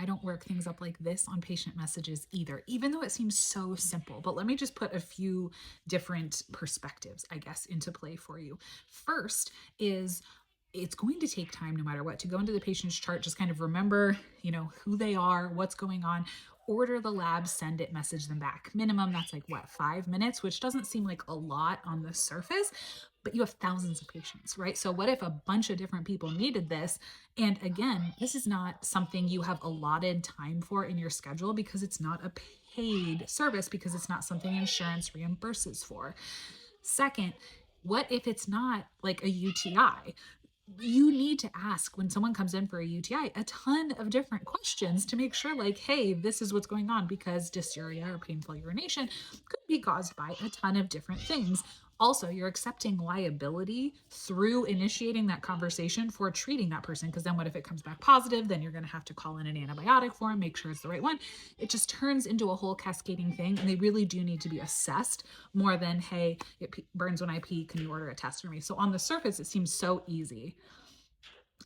I don't work things up like this on patient messages either, even though it seems so simple. But let me just put a few different perspectives, I guess, into play for you. First is it's going to take time no matter what to go into the patient's chart, just kind of remember, who they are, what's going on, order the lab, send it, message them back. Minimum, that's like what, 5 minutes, which doesn't seem like a lot on the surface, but you have thousands of patients, right? So what if a bunch of different people needed this? And again, this is not something you have allotted time for in your schedule because it's not a paid service, because it's not something insurance reimburses for. Second, what if it's not like a UTI? You need to ask when someone comes in for a UTI a ton of different questions to make sure, like, hey, this is what's going on, because dysuria or painful urination could be caused by a ton of different things. Also, you're accepting liability through initiating that conversation for treating that person, because then what if it comes back positive? Then you're going to have to call in an antibiotic for them, make sure it's the right one. It just turns into a whole cascading thing, and they really do need to be assessed more than, hey, it burns when I pee, can you order a test for me? So on the surface, it seems so easy,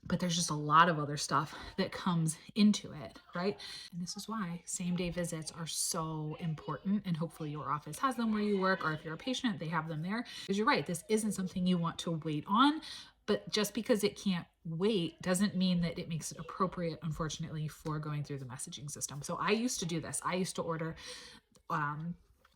but there's just a lot of other stuff that comes into it, right? And this is why same day visits are so important. And hopefully your office has them where you work, or if you're a patient, they have them there. Because you're right, this isn't something you want to wait on, but just because it can't wait doesn't mean that it makes it appropriate, unfortunately, for going through the messaging system. So I used to do this. I used to order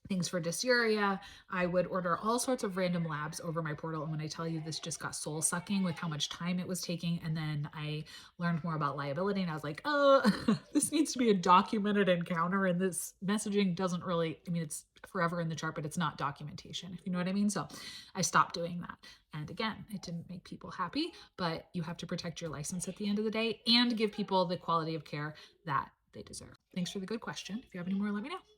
things for dysuria. I would order all sorts of random labs over my portal. And when I tell you, this just got soul sucking with how much time it was taking. And then I learned more about liability, and I was like, oh, this needs to be a documented encounter. And this messaging doesn't really, it's forever in the chart, but it's not documentation, if you know what I mean. So I stopped doing that. And again, it didn't make people happy, but you have to protect your license at the end of the day and give people the quality of care that they deserve. Thanks for the good question. If you have any more, let me know.